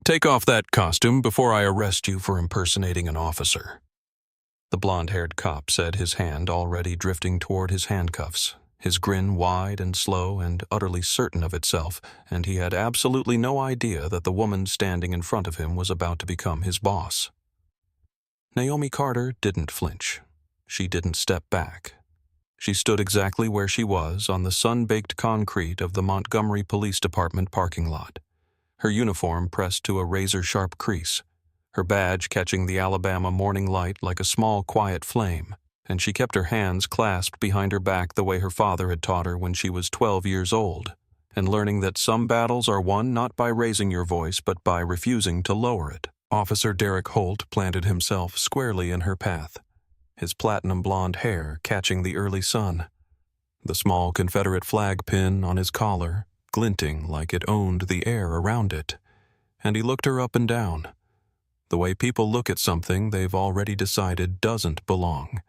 Take off that costume before I arrest you for impersonating an officer." The blonde-haired cop said, his hand already drifting toward his handcuffs, his grin wide and slow and utterly certain of itself, and he had absolutely no idea that the woman standing in front of him was about to become his boss. Naomi Carter didn't flinch. She didn't step back. She stood exactly where she was on the sun-baked concrete of the Montgomery Police Department parking lot, her uniform pressed to a razor-sharp crease, her badge catching the Alabama morning light like a small, quiet flame, and she kept her hands clasped behind her back the way her father had taught her when she was 12 years old, and learning that some battles are won not by raising your voice but by refusing to lower it. Officer Derek Holt planted himself squarely in her path, his platinum blonde hair catching the early sun, the small Confederate flag pin on his collar glinting like it owned the air around it, and he looked her up and down, the way people look at something they've already decided doesn't belong,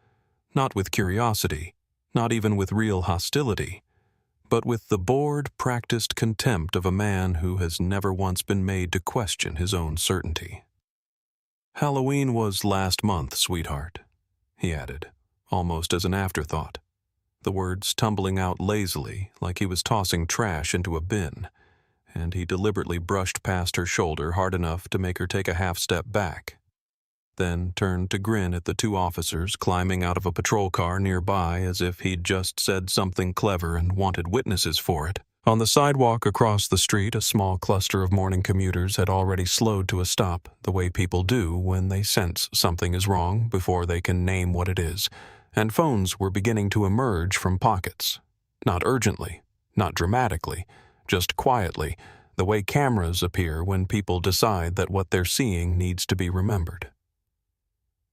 not with curiosity, not even with real hostility, but with the bored, practiced contempt of a man who has never once been made to question his own certainty. "Halloween was last month, sweetheart," he added, almost as an afterthought, the words tumbling out lazily like he was tossing trash into a bin, and he deliberately brushed past her shoulder hard enough to make her take a half-step back, then turned to grin at the two officers climbing out of a patrol car nearby as if he'd just said something clever and wanted witnesses for it. On the sidewalk across the street, a small cluster of morning commuters had already slowed to a stop, the way people do when they sense something is wrong before they can name what it is, and phones were beginning to emerge from pockets. Not urgently, not dramatically, just quietly, the way cameras appear when people decide that what they're seeing needs to be remembered.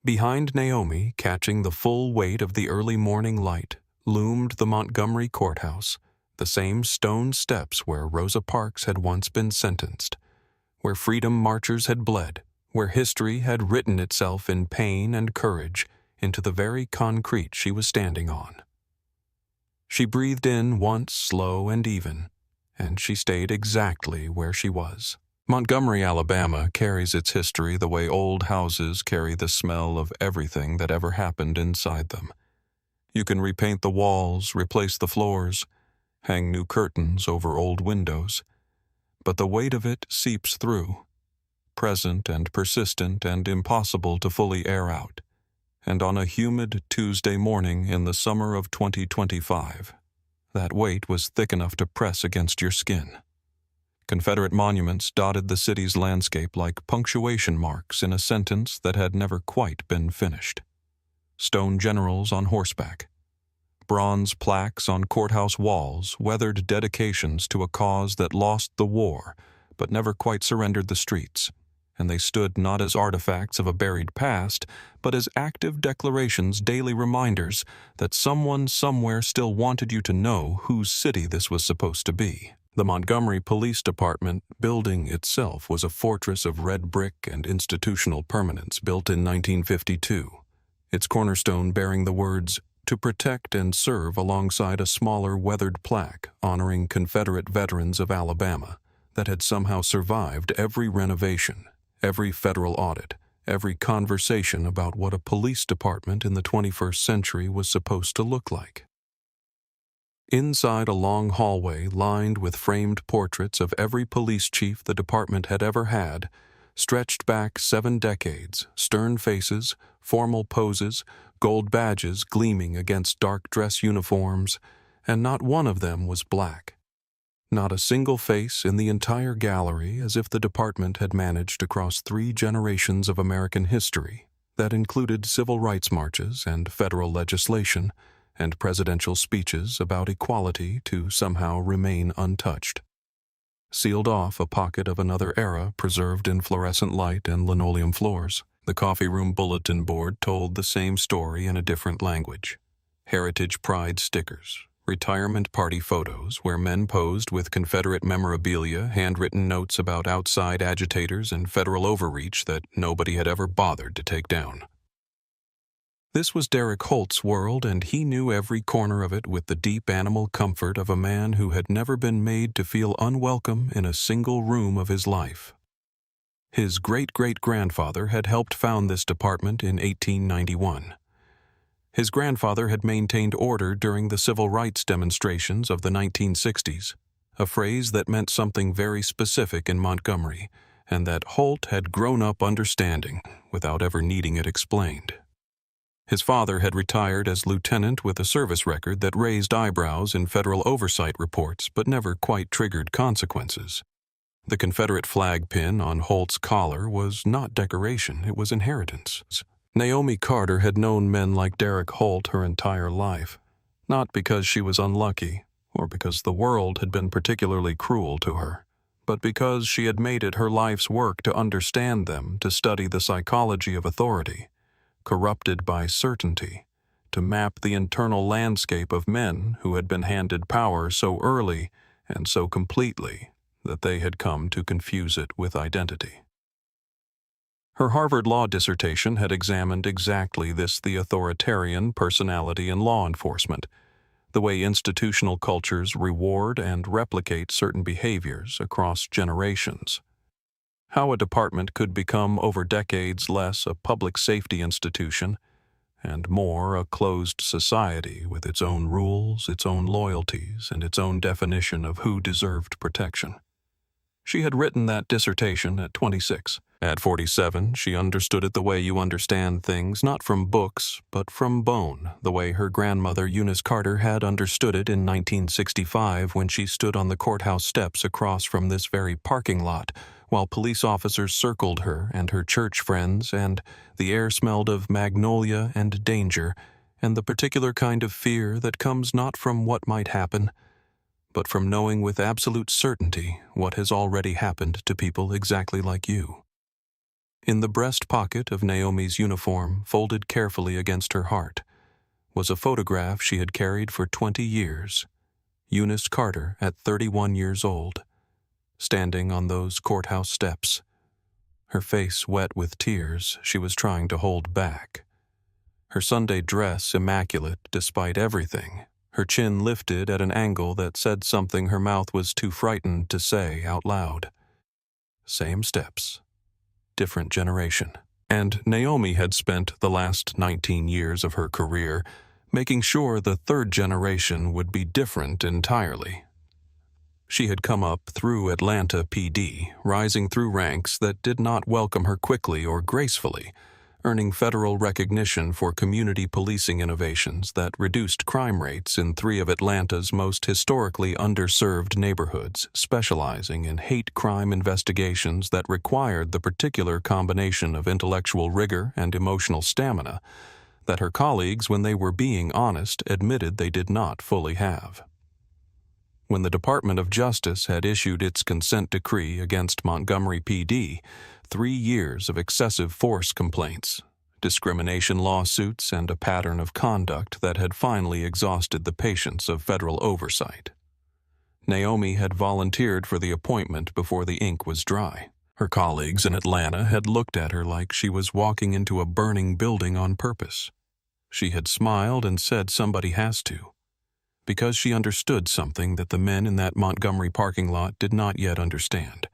Behind Naomi, catching the full weight of the early morning light, loomed the Montgomery courthouse, the same stone steps where Rosa Parks had once been sentenced, where freedom marchers had bled, where history had written itself in pain and courage into the very concrete she was standing on. She breathed in once slow and even, and she stayed exactly where she was. Montgomery, Alabama carries its history the way old houses carry the smell of everything that ever happened inside them. You can repaint the walls, replace the floors, hang new curtains over old windows, but the weight of it seeps through, present and persistent and impossible to fully air out. And on a humid Tuesday morning in the summer of 2025, that weight was thick enough to press against your skin. Confederate monuments dotted the city's landscape like punctuation marks in a sentence that had never quite been finished. Stone generals on horseback, bronze plaques on courthouse walls weathered dedications to a cause that lost the war but never quite surrendered the streets, and they stood not as artifacts of a buried past, but as active declarations, daily reminders that someone somewhere still wanted you to know whose city this was supposed to be. The Montgomery Police Department building itself was a fortress of red brick and institutional permanence built in 1952, its cornerstone bearing the words, "To protect and serve," alongside a smaller weathered plaque honoring Confederate veterans of Alabama that had somehow survived every renovation, every federal audit, every conversation about what a police department in the 21st century was supposed to look like. Inside a long hallway lined with framed portraits of every police chief the department had ever had, stretched back 7 decades, stern faces, formal poses, gold badges gleaming against dark dress uniforms, and not one of them was black. Not a single face in the entire gallery, as if the department had managed across 3 generations of American history that included civil rights marches and federal legislation and presidential speeches about equality to somehow remain untouched. Sealed off a pocket of another era preserved in fluorescent light and linoleum floors, the coffee room bulletin board told the same story in a different language. Heritage Pride stickers, retirement party photos where men posed with Confederate memorabilia, handwritten notes about outside agitators and federal overreach that nobody had ever bothered to take down. This was Derek Holt's world, and he knew every corner of it with the deep animal comfort of a man who had never been made to feel unwelcome in a single room of his life. His great-great-grandfather had helped found this department in 1891. His grandfather had maintained order during the civil rights demonstrations of the 1960s, a phrase that meant something very specific in Montgomery, and that Holt had grown up understanding without ever needing it explained. His father had retired as lieutenant with a service record that raised eyebrows in federal oversight reports but never quite triggered consequences. The Confederate flag pin on Holt's collar was not decoration, it was inheritance. Naomi Carter had known men like Derek Holt her entire life, not because she was unlucky or because the world had been particularly cruel to her, but because she had made it her life's work to understand them, to study the psychology of authority, corrupted by certainty, to map the internal landscape of men who had been handed power so early and so completely that they had come to confuse it with identity. Her Harvard law dissertation had examined exactly this, the authoritarian personality in law enforcement, the way institutional cultures reward and replicate certain behaviors across generations. How a department could become over decades less a public safety institution and more a closed society with its own rules, its own loyalties, and its own definition of who deserved protection. She had written that dissertation at 26. At 47, she understood it the way you understand things, not from books, but from bone, the way her grandmother Eunice Carter had understood it in 1965 when she stood on the courthouse steps across from this very parking lot, while police officers circled her and her church friends, and the air smelled of magnolia and danger, and the particular kind of fear that comes not from what might happen, but from knowing with absolute certainty what has already happened to people exactly like you. In the breast pocket of Naomi's uniform, folded carefully against her heart, was a photograph she had carried for 20 years, Eunice Carter at 31 years old, standing on those courthouse steps, her face wet with tears she was trying to hold back, her Sunday dress immaculate despite everything, her chin lifted at an angle that said something her mouth was too frightened to say out loud. Same steps, different generation. And Naomi had spent the last 19 years of her career making sure the third generation would be different entirely. She had come up through Atlanta PD, rising through ranks that did not welcome her quickly or gracefully, earning federal recognition for community policing innovations that reduced crime rates in 3 of Atlanta's most historically underserved neighborhoods, specializing in hate crime investigations that required the particular combination of intellectual rigor and emotional stamina that her colleagues, when they were being honest, admitted they did not fully have. When the Department of Justice had issued its consent decree against Montgomery PD, 3 years of excessive force complaints, discrimination lawsuits, and a pattern of conduct that had finally exhausted the patience of federal oversight. Naomi had volunteered for the appointment before the ink was dry. Her colleagues in Atlanta had looked at her like she was walking into a burning building on purpose. She had smiled and said somebody has to, because she understood something that the men in that Montgomery parking lot did not yet understand,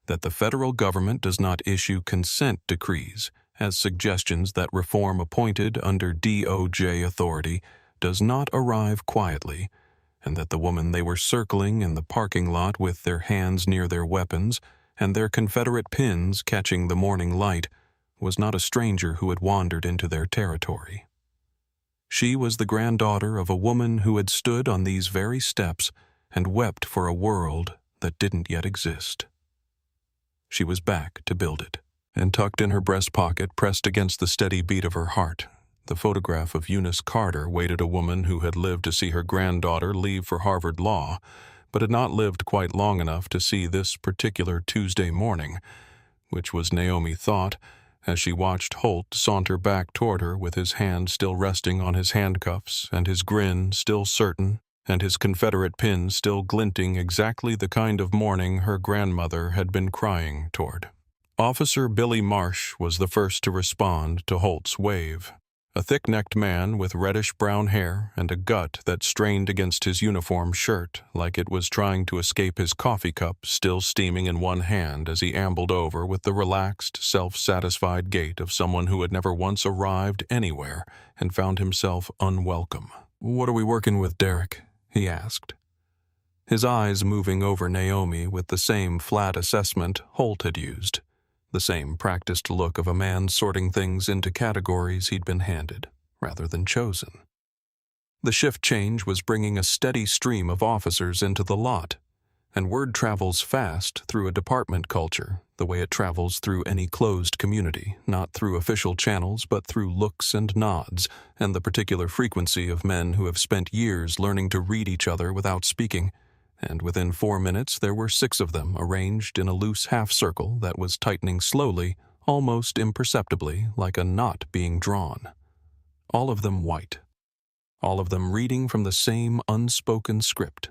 that the federal government does not issue consent decrees as suggestions that reform appointed under DOJ authority does not arrive quietly, and that the woman they were circling in the parking lot with their hands near their weapons and their Confederate pins catching the morning light was not a stranger who had wandered into their territory. She was the granddaughter of a woman who had stood on these very steps and wept for a world that didn't yet exist. She was back to build it, and tucked in her breast pocket, pressed against the steady beat of her heart, the photograph of Eunice Carter waited a woman who had lived to see her granddaughter leave for Harvard Law, but had not lived quite long enough to see this particular Tuesday morning, which was, Naomi thought, as she watched Holt saunter back toward her with his hand still resting on his handcuffs and his grin still certain and his Confederate pin still glinting, exactly the kind of morning her grandmother had been crying toward. Officer Billy Marsh was the first to respond to Holt's wave. A thick-necked man with reddish-brown hair and a gut that strained against his uniform shirt like it was trying to escape his coffee cup still steaming in one hand as he ambled over with the relaxed, self-satisfied gait of someone who had never once arrived anywhere and found himself unwelcome. "What are we working with, Derek?" he asked. His eyes moving over Naomi with the same flat assessment Holt had used. The same practiced look of a man sorting things into categories he'd been handed, rather than chosen. The shift change was bringing a steady stream of officers into the lot, and word travels fast through a department culture, the way it travels through any closed community, not through official channels but through looks and nods, and the particular frequency of men who have spent years learning to read each other without speaking. And within 4 minutes there were 6 of them arranged in a loose half-circle that was tightening slowly, almost imperceptibly, like a knot being drawn. All of them white. All of them reading from the same unspoken script.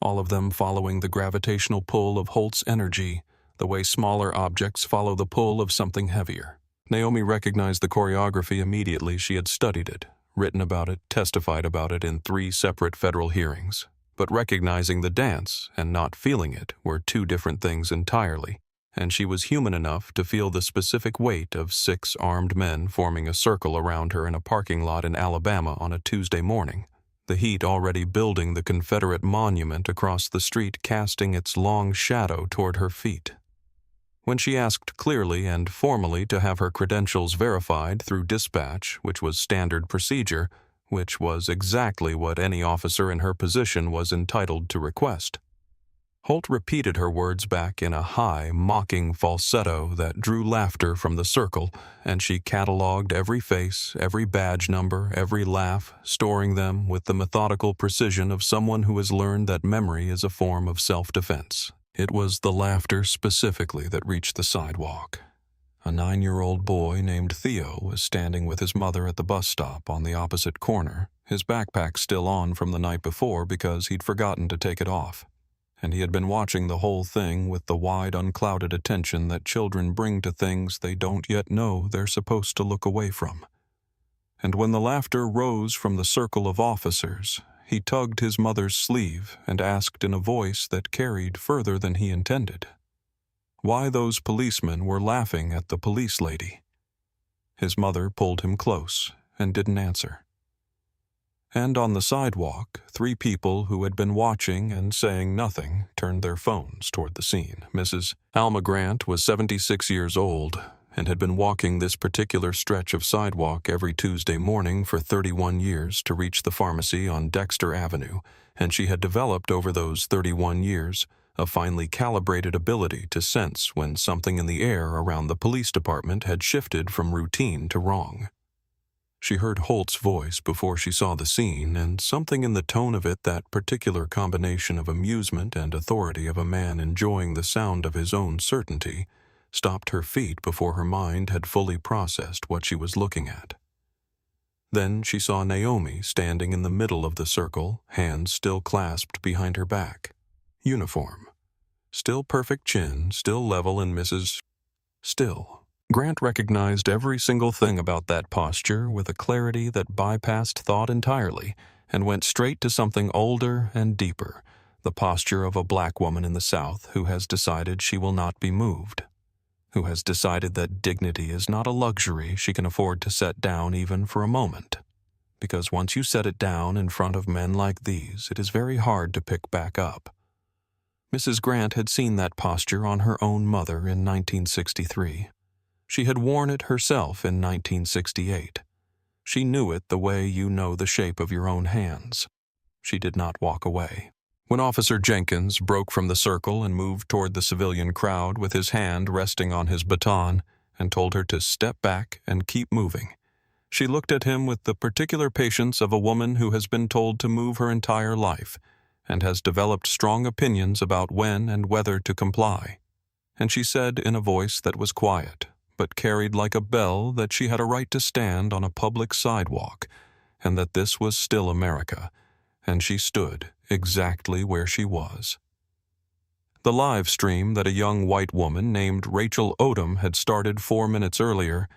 All of them following the gravitational pull of Holt's energy, the way smaller objects follow the pull of something heavier. Naomi recognized the choreography immediately. She had studied it, written about it, testified about it in 3 separate federal hearings. But recognizing the dance and not feeling it were 2 different things entirely, and she was human enough to feel the specific weight of 6 armed men forming a circle around her in a parking lot in Alabama on a Tuesday morning, the heat already building the Confederate monument across the street casting its long shadow toward her feet. When she asked clearly and formally to have her credentials verified through dispatch, which was standard procedure, which was exactly what any officer in her position was entitled to request. Holt repeated her words back in a high, mocking falsetto that drew laughter from the circle, and she catalogued every face, every badge number, every laugh, storing them with the methodical precision of someone who has learned that memory is a form of self-defense. It was the laughter specifically that reached the sidewalk. A 9-year-old boy named Theo was standing with his mother at the bus stop on the opposite corner, his backpack still on from the night before because he'd forgotten to take it off, and he had been watching the whole thing with the wide, unclouded attention that children bring to things they don't yet know they're supposed to look away from. And when the laughter rose from the circle of officers, he tugged his mother's sleeve and asked in a voice that carried further than he intended why those policemen were laughing at the police lady. His mother pulled him close and didn't answer. And on the sidewalk, 3 people who had been watching and saying nothing turned their phones toward the scene. Mrs. Alma Grant was 76 years old and had been walking this particular stretch of sidewalk every Tuesday morning for 31 years to reach the pharmacy on Dexter Avenue, and she had developed over those 31 years a finely calibrated ability to sense when something in the air around the police department had shifted from routine to wrong. She heard Holt's voice before she saw the scene, and something in the tone of it, that particular combination of amusement and authority of a man enjoying the sound of his own certainty, stopped her feet before her mind had fully processed what she was looking at. Then she saw Naomi standing in the middle of the circle, hands still clasped behind her back. Uniform. Still perfect chin, still level in Mrs. Still. Grant recognized every single thing about that posture with a clarity that bypassed thought entirely and went straight to something older and deeper, the posture of a black woman in the South who has decided she will not be moved, who has decided that dignity is not a luxury she can afford to set down even for a moment, because once you set it down in front of men like these, it is very hard to pick back up. Mrs. Grant had seen that posture on her own mother in 1963. She had worn it herself in 1968. She knew it the way you know the shape of your own hands. She did not walk away. When Officer Jenkins broke from the circle and moved toward the civilian crowd with his hand resting on his baton and told her to step back and keep moving, she looked at him with the particular patience of a woman who has been told to move her entire life and has developed strong opinions about when and whether to comply. And she said in a voice that was quiet, but carried like a bell, that she had a right to stand on a public sidewalk, and that this was still America, and she stood exactly where she was. The live stream that a young white woman named Rachel Odom had started 4 minutes earlier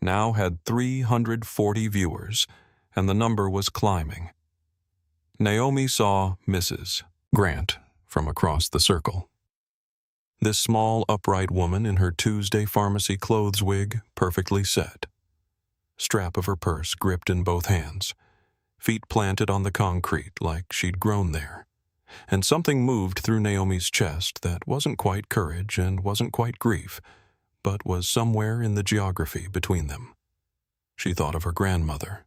now had 340 viewers, and the number was climbing. Naomi saw Mrs. Grant from across the circle. This small, upright woman in her Tuesday pharmacy clothes wig, perfectly set. Strap of her purse gripped in both hands, feet planted on the concrete like she'd grown there. And something moved through Naomi's chest that wasn't quite courage and wasn't quite grief, but was somewhere in the geography between them. She thought of her grandmother.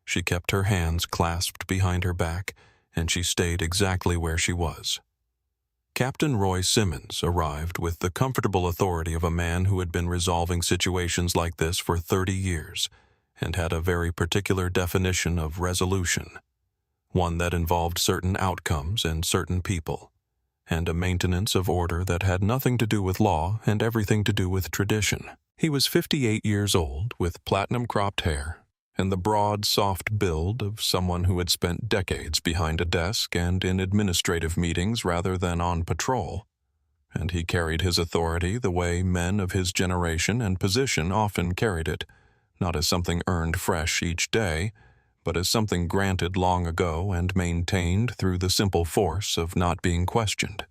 She kept her hands clasped behind her back, and she stayed exactly where she was. Captain Roy Simmons arrived with the comfortable authority of a man who had been resolving situations like this for 30 years, and had a very particular definition of resolution, one that involved certain outcomes and certain people, and a maintenance of order that had nothing to do with law and everything to do with tradition. He was 58 years old, with platinum-cropped hair, and the broad, soft build of someone who had spent decades behind a desk and in administrative meetings rather than on patrol. And he carried his authority the way men of his generation and position often carried it, not as something earned fresh each day, but as something granted long ago and maintained through the simple force of not being questioned.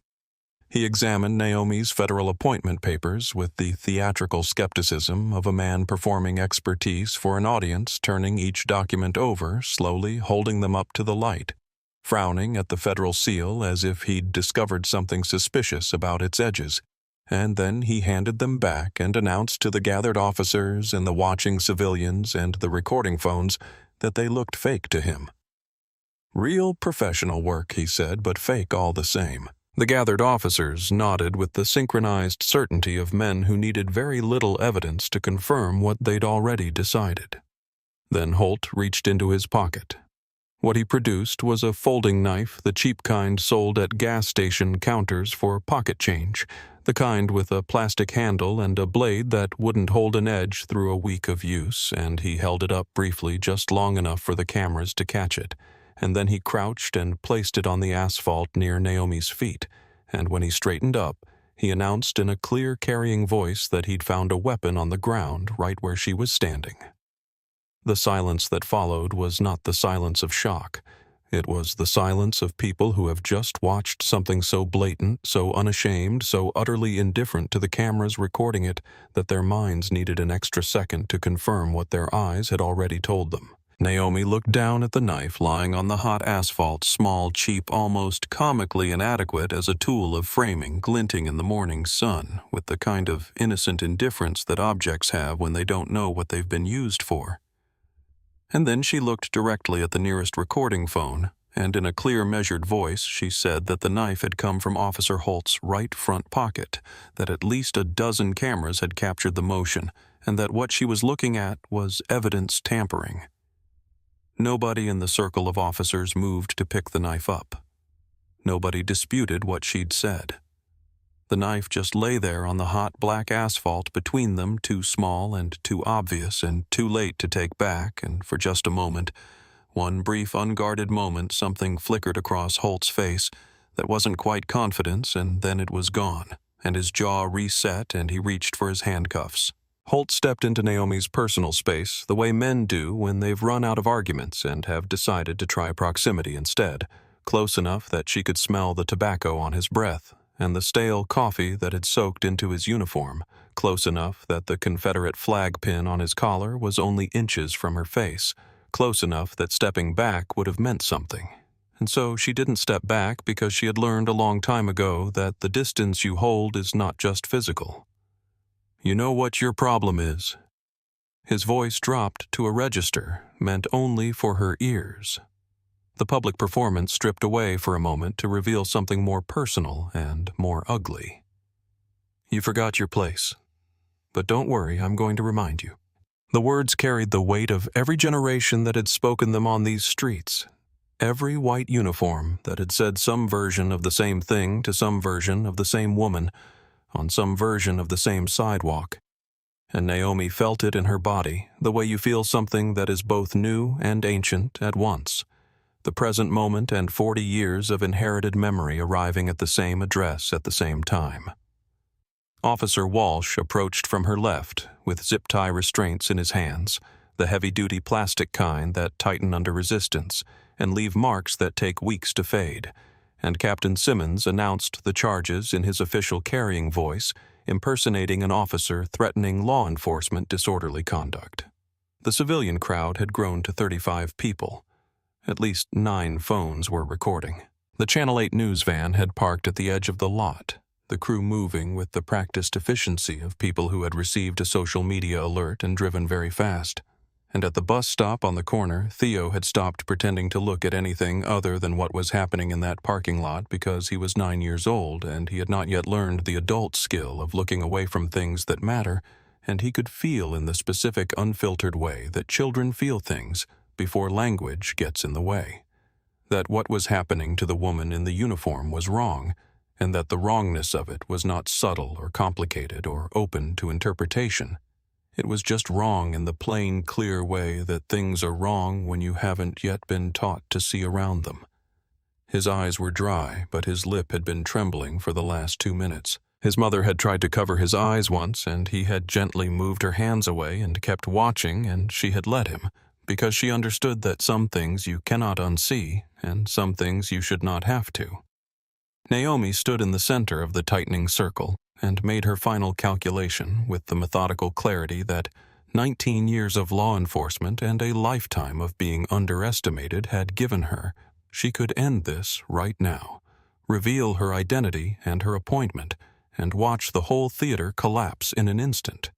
He examined Naomi's federal appointment papers with the theatrical skepticism of a man performing expertise for an audience, turning each document over, slowly holding them up to the light, frowning at the federal seal as if he'd discovered something suspicious about its edges, and then he handed them back and announced to the gathered officers and the watching civilians and the recording phones that they looked fake to him. Real professional work, he said, but fake all the same. The gathered officers nodded with the synchronized certainty of men who needed very little evidence to confirm what they'd already decided. Then Holt reached into his pocket. What he produced was a folding knife, the cheap kind sold at gas station counters for pocket change, the kind with a plastic handle and a blade that wouldn't hold an edge through a week of use, and he held it up briefly just long enough for the cameras to catch it. And then he crouched and placed it on the asphalt near Naomi's feet, and when he straightened up, he announced in a clear, carrying voice that he'd found a weapon on the ground right where she was standing. The silence that followed was not the silence of shock. It was the silence of people who have just watched something so blatant, so unashamed, so utterly indifferent to the cameras recording it that their minds needed an extra second to confirm what their eyes had already told them. Naomi looked down at the knife lying on the hot asphalt, small, cheap, almost comically inadequate as a tool of framing, glinting in the morning sun, with the kind of innocent indifference that objects have when they don't know what they've been used for. And then she looked directly at the nearest recording phone, and in a clear, measured voice she said that the knife had come from Officer Holt's right front pocket, that at least a dozen cameras had captured the motion, and that what she was looking at was evidence tampering. Nobody in the circle of officers moved to pick the knife up. Nobody disputed what she'd said. The knife just lay there on the hot black asphalt between them, too small and too obvious and too late to take back, and for just a moment, one brief unguarded moment, something flickered across Holt's face that wasn't quite confidence, and then it was gone, and his jaw reset and he reached for his handcuffs. Holt stepped into Naomi's personal space the way men do when they've run out of arguments and have decided to try proximity instead, close enough that she could smell the tobacco on his breath and the stale coffee that had soaked into his uniform, close enough that the Confederate flag pin on his collar was only inches from her face, close enough that stepping back would have meant something. And so she didn't step back because she had learned a long time ago that the distance you hold is not just physical. You know what your problem is? His voice dropped to a register meant only for her ears. The public performance stripped away for a moment to reveal something more personal and more ugly. You forgot your place. But don't worry, I'm going to remind you. The words carried the weight of every generation that had spoken them on these streets. Every white uniform that had said some version of the same thing to some version of the same woman, on some version of the same sidewalk. And Naomi felt it in her body, the way you feel something that is both new and ancient at once. The present moment and 40 years of inherited memory arriving at the same address at the same time. Officer Walsh approached from her left, with zip-tie restraints in his hands, the heavy-duty plastic kind that tighten under resistance and leave marks that take weeks to fade, and Captain Simmons announced the charges in his official carrying voice, impersonating an officer threatening law enforcement disorderly conduct. The civilian crowd had grown to 35 people. At least 9 phones were recording. The Channel 8 news van had parked at the edge of the lot, the crew moving with the practiced efficiency of people who had received a social media alert and driven very fast. And at the bus stop on the corner, Theo had stopped pretending to look at anything other than what was happening in that parking lot because he was 9 years old and he had not yet learned the adult skill of looking away from things that matter, and he could feel in the specific unfiltered way that children feel things before language gets in the way. That what was happening to the woman in the uniform was wrong, and that the wrongness of it was not subtle or complicated or open to interpretation. It was just wrong in the plain, clear way that things are wrong when you haven't yet been taught to see around them. His eyes were dry, but his lip had been trembling for the last 2 minutes. His mother had tried to cover his eyes once, and he had gently moved her hands away and kept watching, and she had let him, because she understood that some things you cannot unsee, and some things you should not have to. Naomi stood in the center of the tightening circle and made her final calculation with the methodical clarity that 19 years of law enforcement and a lifetime of being underestimated had given her. She could end this right now, reveal her identity and her appointment, and watch the whole theater collapse in an instant.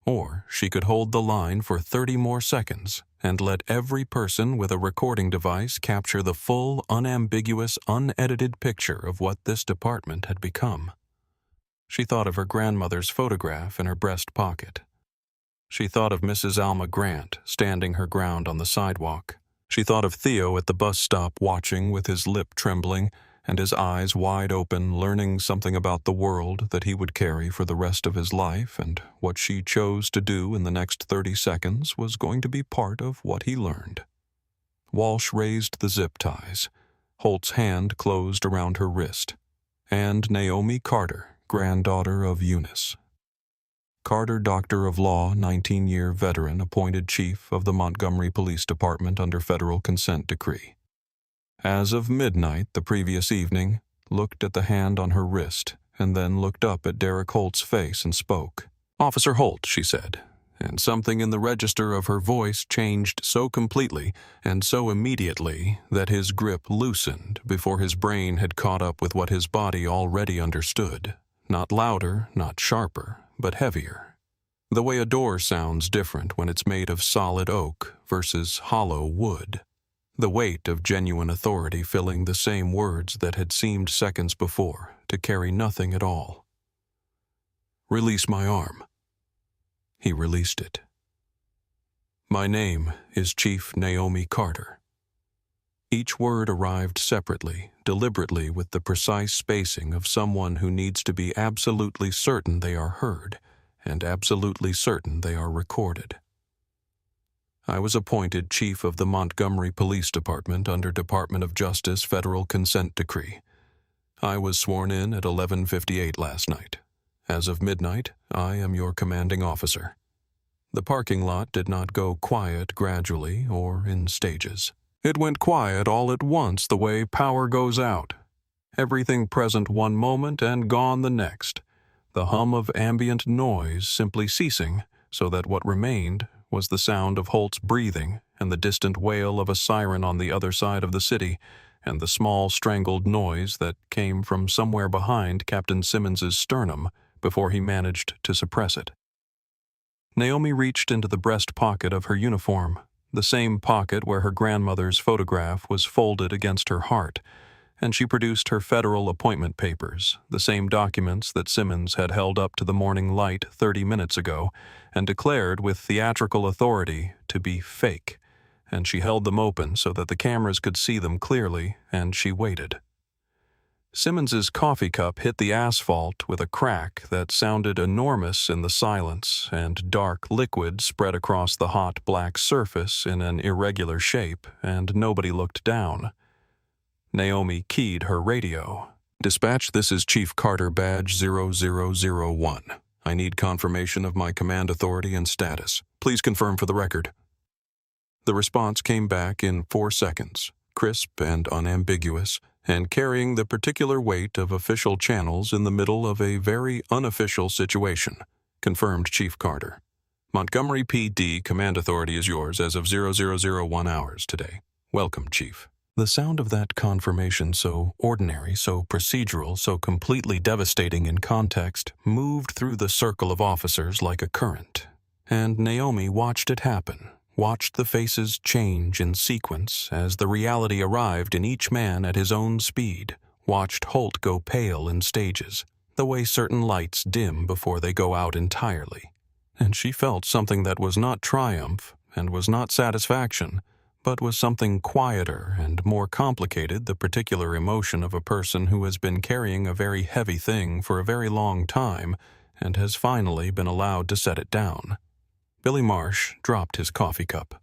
Or she could hold the line for 30 more seconds and let every person with a recording device capture the full, unambiguous, unedited picture of what this department had become. She thought of her grandmother's photograph in her breast pocket. She thought of Mrs. Alma Grant standing her ground on the sidewalk. She thought of Theo at the bus stop watching with his lip trembling and his eyes wide open, learning something about the world that he would carry for the rest of his life, and what she chose to do in the next 30 seconds was going to be part of what he learned. Walsh raised the zip ties. Holt's hand closed around her wrist. And Naomi Carter, granddaughter of Eunice. Carter, Doctor of Law, 19-year veteran, appointed chief of the Montgomery Police Department under federal consent decree. As of midnight the previous evening, looked at the hand on her wrist, and then looked up at Derek Holt's face and spoke. "Officer Holt," she said, and something in the register of her voice changed so completely and so immediately that his grip loosened before his brain had caught up with what his body already understood. Not louder, not sharper, but heavier. The way a door sounds different when it's made of solid oak versus hollow wood. The weight of genuine authority filling the same words that had seemed seconds before to carry nothing at all. "Release my arm." He released it. "My name is Chief Naomi Carter." Each word arrived separately, deliberately, with the precise spacing of someone who needs to be absolutely certain they are heard and absolutely certain they are recorded. I was appointed chief of the Montgomery Police Department under Department of Justice federal consent decree. I was sworn in at 11:58 last night. As of midnight, I am your commanding officer. The parking lot did not go quiet gradually or in stages. It went quiet all at once the way power goes out. Everything present one moment and gone the next. The hum of ambient noise simply ceasing, so that what remained was the sound of Holt's breathing and the distant wail of a siren on the other side of the city, and the small strangled noise that came from somewhere behind Captain Simmons's sternum before he managed to suppress it. Naomi reached into the breast pocket of her uniform, the same pocket where her grandmother's photograph was folded against her heart, and she produced her federal appointment papers, the same documents that Simmons had held up to the morning light 30 minutes ago and declared with theatrical authority to be fake, and she held them open so that the cameras could see them clearly, and she waited. Simmons's coffee cup hit the asphalt with a crack that sounded enormous in the silence, and dark liquid spread across the hot black surface in an irregular shape, and nobody looked down. Naomi keyed her radio. Dispatch, this is Chief Carter, badge 0001. I need confirmation of my command authority and status. Please confirm for the record. The response came back in 4 seconds, crisp and unambiguous, and carrying the particular weight of official channels in the middle of a very unofficial situation. Confirmed, Chief Carter. Montgomery PD command authority is yours as of 0001 hours today. Welcome, Chief. The sound of that confirmation, so ordinary, so procedural, so completely devastating in context, moved through the circle of officers like a current. And Naomi watched it happen, watched the faces change in sequence as the reality arrived in each man at his own speed, watched Holt go pale in stages, the way certain lights dim before they go out entirely. And she felt something that was not triumph and was not satisfaction, but was something quieter and more complicated, the particular emotion of a person who has been carrying a very heavy thing for a very long time and has finally been allowed to set it down. Billy Marsh dropped his coffee cup.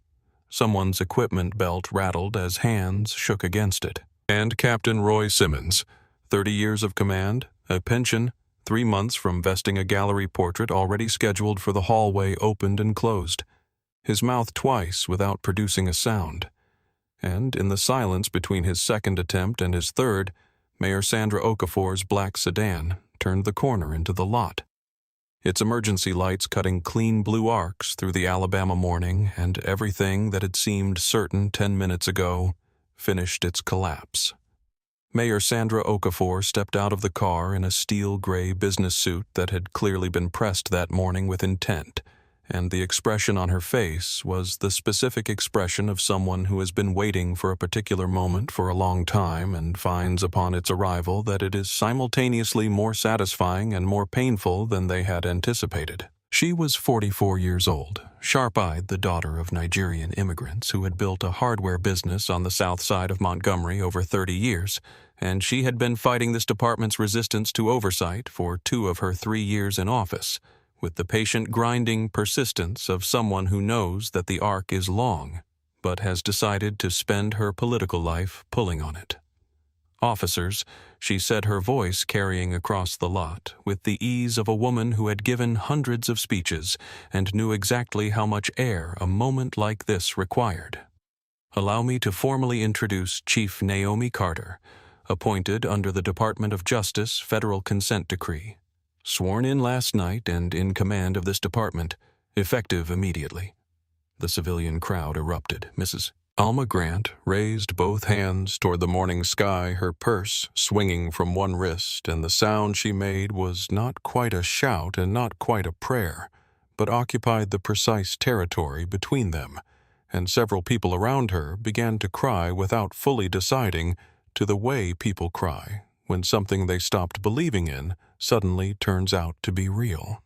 Someone's equipment belt rattled as hands shook against it. And Captain Roy Simmons, 30 years of command, a pension, 3 months from vesting a gallery portrait already scheduled for the hallway opened and closed. His mouth twice without producing a sound. And in the silence between his second attempt and his third, Mayor Sandra Okafor's black sedan turned the corner into the lot. Its emergency lights cutting clean blue arcs through the Alabama morning, and everything that had seemed certain 10 minutes ago finished its collapse. Mayor Sandra Okafor stepped out of the car in a steel-gray business suit that had clearly been pressed that morning with intent, and the expression on her face was the specific expression of someone who has been waiting for a particular moment for a long time and finds upon its arrival that it is simultaneously more satisfying and more painful than they had anticipated. She was 44 years old, sharp-eyed, the daughter of Nigerian immigrants who had built a hardware business on the south side of Montgomery over 30 years, and she had been fighting this department's resistance to oversight for 2 of her 3 years in office, with the patient grinding persistence of someone who knows that the arc is long, but has decided to spend her political life pulling on it. Officers, she said, her voice carrying across the lot, with the ease of a woman who had given hundreds of speeches and knew exactly how much air a moment like this required. Allow me to formally introduce Chief Naomi Carter, appointed under the Department of Justice Federal Consent Decree. Sworn in last night and in command of this department, effective immediately. The civilian crowd erupted. Mrs. Alma Grant raised both hands toward the morning sky, her purse swinging from one wrist, and the sound she made was not quite a shout and not quite a prayer, but occupied the precise territory between them, and several people around her began to cry without fully deciding to the way people cry when something they stopped believing in suddenly turns out to be real.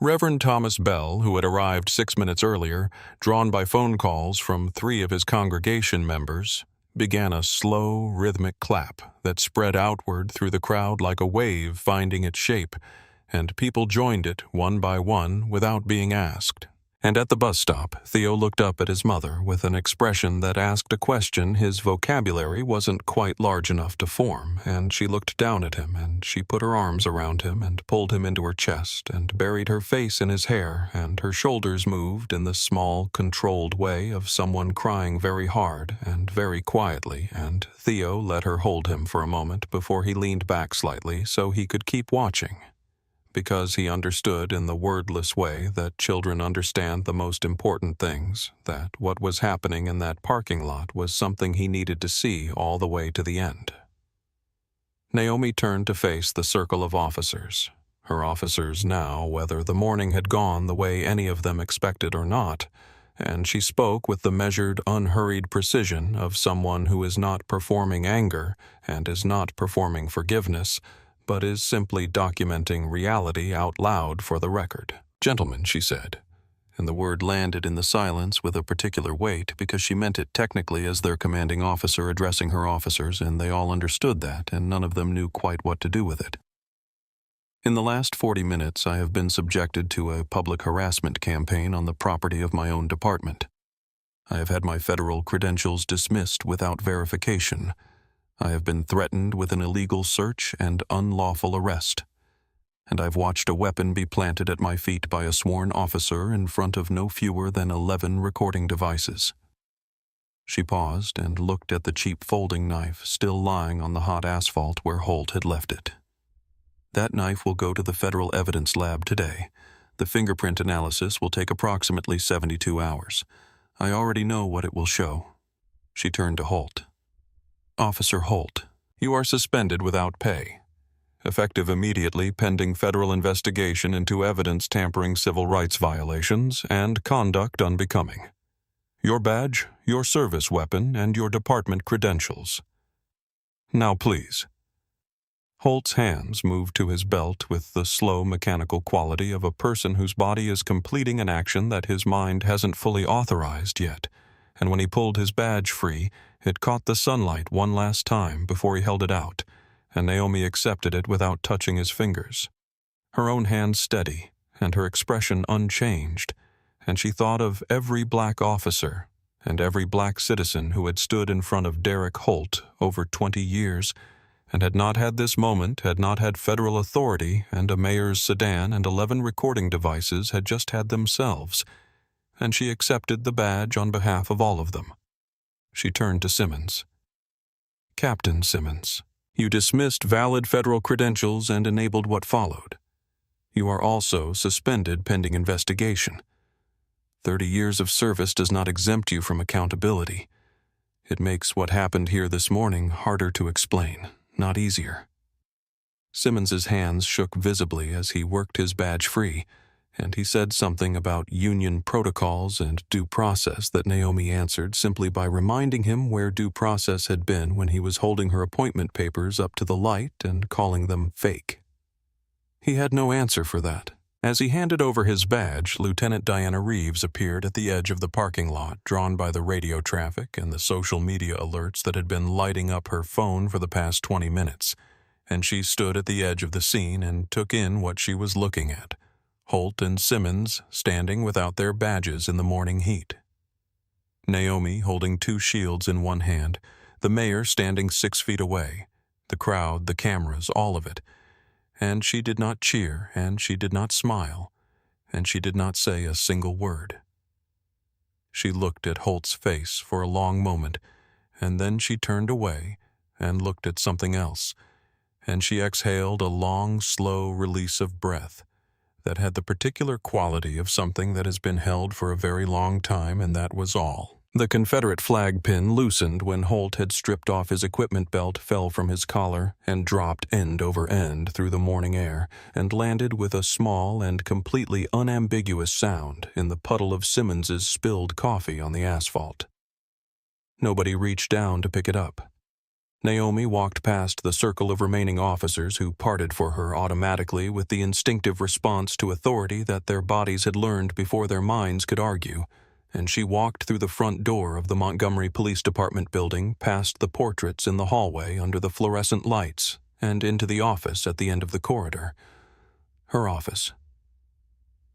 Reverend Thomas Bell, who had arrived 6 minutes earlier, drawn by phone calls from 3 of his congregation members, began a slow, rhythmic clap that spread outward through the crowd like a wave finding its shape, and people joined it one by one without being asked. And at the bus stop, Theo looked up at his mother with an expression that asked a question his vocabulary wasn't quite large enough to form, and she looked down at him, and she put her arms around him and pulled him into her chest and buried her face in his hair, and her shoulders moved in the small, controlled way of someone crying very hard and very quietly, and Theo let her hold him for a moment before he leaned back slightly so he could keep watching, because he understood in the wordless way that children understand the most important things, that what was happening in that parking lot was something he needed to see all the way to the end. Naomi turned to face the circle of officers, her officers now, whether the morning had gone the way any of them expected or not, and she spoke with the measured, unhurried precision of someone who is not performing anger and is not performing forgiveness, but is simply documenting reality out loud for the record. "Gentlemen," she said, and the word landed in the silence with a particular weight because she meant it technically as their commanding officer addressing her officers, and they all understood that, and none of them knew quite what to do with it. "In the last 40 minutes, I have been subjected to a public harassment campaign on the property of my own department. I have had my federal credentials dismissed without verification. I have been threatened with an illegal search and unlawful arrest, and I've watched a weapon be planted at my feet by a sworn officer in front of no fewer than 11 recording devices." She paused and looked at the cheap folding knife still lying on the hot asphalt where Holt had left it. "That knife will go to the Federal Evidence Lab today. The fingerprint analysis will take approximately 72 hours. I already know what it will show." She turned to Holt. "Officer Holt, you are suspended without pay, effective immediately pending federal investigation into evidence tampering civil rights violations and conduct unbecoming. Your badge, your service weapon, and your department credentials. Now please." Holt's hands moved to his belt with the slow mechanical quality of a person whose body is completing an action that his mind hasn't fully authorized yet, and when he pulled his badge free, it caught the sunlight one last time before he held it out, and Naomi accepted it without touching his fingers. Her own hand steady, and her expression unchanged, and she thought of every black officer and every black citizen who had stood in front of Derek Holt over 20 years and had not had this moment, had not had federal authority and a mayor's sedan and 11 recording devices, had just had themselves, and she accepted the badge on behalf of all of them. She turned to Simmons. "Captain Simmons, you dismissed valid federal credentials and enabled what followed. You are also suspended pending investigation. 30 years of service does not exempt you from accountability. It makes what happened here this morning harder to explain, not easier." Simmons's hands shook visibly as he worked his badge free, and he said something about union protocols and due process that Naomi answered simply by reminding him where due process had been when he was holding her appointment papers up to the light and calling them fake. He had no answer for that. As he handed over his badge, Lieutenant Diana Reeves appeared at the edge of the parking lot, drawn by the radio traffic and the social media alerts that had been lighting up her phone for the past 20 minutes, and she stood at the edge of the scene and took in what she was looking at: Holt and Simmons standing without their badges in the morning heat. Naomi holding 2 shields in one hand, the mayor standing 6 feet away, the crowd, the cameras, all of it. And she did not cheer, and she did not smile, and she did not say a single word. She looked at Holt's face for a long moment, and then she turned away and looked at something else, and she exhaled a long, slow release of breath that had the particular quality of something that has been held for a very long time, and that was all. The Confederate flag pin loosened when Holt had stripped off his equipment belt, fell from his collar, and dropped end over end through the morning air, and landed with a small and completely unambiguous sound in the puddle of Simmons's spilled coffee on the asphalt. Nobody reached down to pick it up. Naomi walked past the circle of remaining officers who parted for her automatically with the instinctive response to authority that their bodies had learned before their minds could argue, and she walked through the front door of the Montgomery Police Department building, past the portraits in the hallway under the fluorescent lights, and into the office at the end of the corridor. Her office.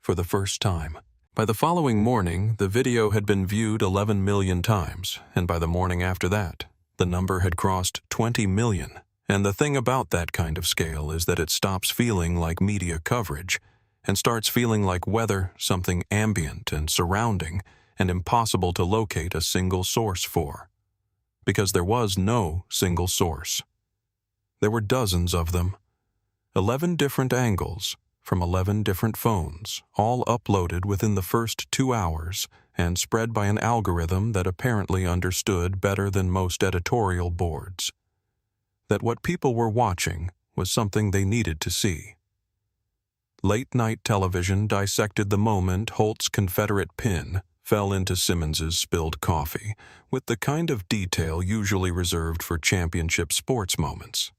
For the first time. By the following morning, the video had been viewed 11 million times, and by the morning after that, the number had crossed 20 million. And the thing about that kind of scale is that it stops feeling like media coverage and starts feeling like weather, something ambient and surrounding, and impossible to locate a single source for. Because there was no single source. There were dozens of them. 11 different angles, from 11 different phones, all uploaded within the first 2 hours, and spread by an algorithm that apparently understood better than most editorial boards. That what people were watching was something they needed to see. Late-night television dissected the moment Holt's Confederate pin fell into Simmons's spilled coffee, with the kind of detail usually reserved for championship sports moments.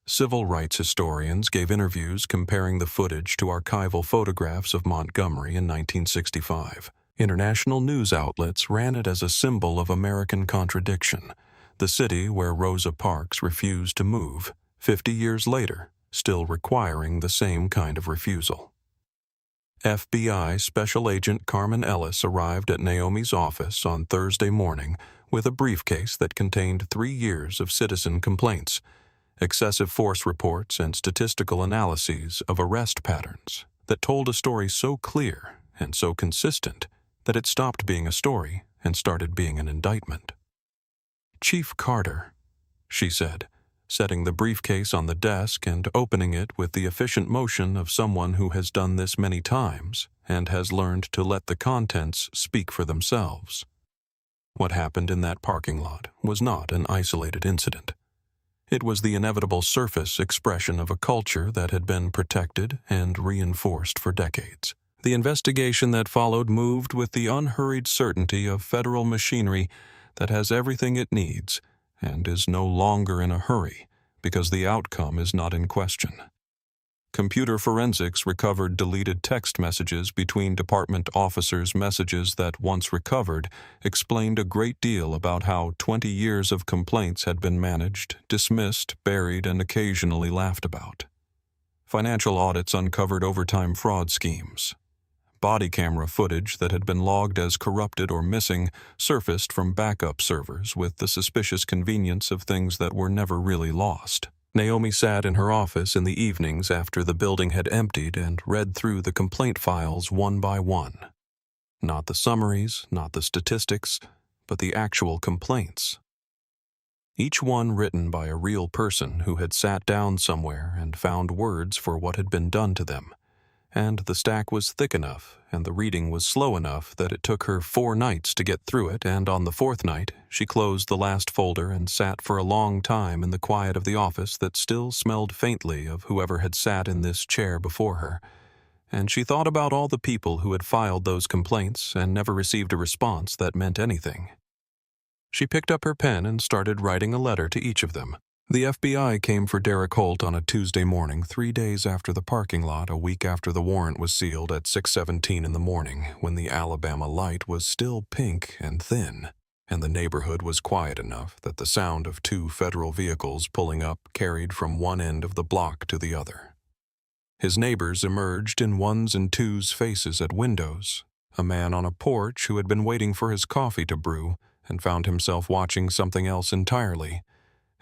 Civil rights historians gave interviews comparing the footage to archival photographs of Montgomery in 1965. International news outlets ran it as a symbol of American contradiction, the city where Rosa Parks refused to move, 50 years later, still requiring the same kind of refusal. FBI Special Agent Carmen Ellis arrived at Naomi's office on Thursday morning with a briefcase that contained 3 years of citizen complaints, excessive force reports, and statistical analyses of arrest patterns that told a story so clear and so consistent that it stopped being a story and started being an indictment. "Chief Carter," she said, setting the briefcase on the desk and opening it with the efficient motion of someone who has done this many times and has learned to let the contents speak for themselves. What happened in that parking lot was not an isolated incident. It was the inevitable surface expression of a culture that had been protected and reinforced for decades. The investigation that followed moved with the unhurried certainty of federal machinery that has everything it needs and is no longer in a hurry because the outcome is not in question. Computer forensics recovered deleted text messages between department officers. Messages that, once recovered, explained a great deal about how 20 years of complaints had been managed, dismissed, buried, and occasionally laughed about. Financial audits uncovered overtime fraud schemes. Body camera footage that had been logged as corrupted or missing surfaced from backup servers with the suspicious convenience of things that were never really lost. Naomi sat in her office in the evenings after the building had emptied and read through the complaint files one by one. Not the summaries, not the statistics, but the actual complaints. Each one written by a real person who had sat down somewhere and found words for what had been done to them. And the stack was thick enough, and the reading was slow enough that it took her 4 nights to get through it, and on the 4th night, she closed the last folder and sat for a long time in the quiet of the office that still smelled faintly of whoever had sat in this chair before her. And she thought about all the people who had filed those complaints and never received a response that meant anything. She picked up her pen and started writing a letter to each of them. The FBI came for Derek Holt on a Tuesday morning, 3 days after the parking lot, a week after the warrant was sealed at 6:17 in the morning, when the Alabama light was still pink and thin, and the neighborhood was quiet enough that the sound of 2 federal vehicles pulling up carried from one end of the block to the other. His neighbors emerged in 1s and 2s faces at windows, a man on a porch who had been waiting for his coffee to brew and found himself watching something else entirely,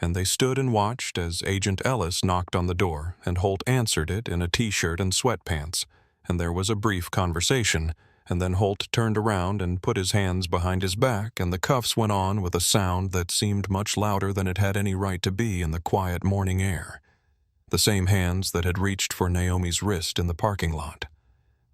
and they stood and watched as Agent Ellis knocked on the door, and Holt answered it in a t-shirt and sweatpants, and there was a brief conversation, and then Holt turned around and put his hands behind his back, and the cuffs went on with a sound that seemed much louder than it had any right to be in the quiet morning air. The same hands that had reached for Naomi's wrist in the parking lot.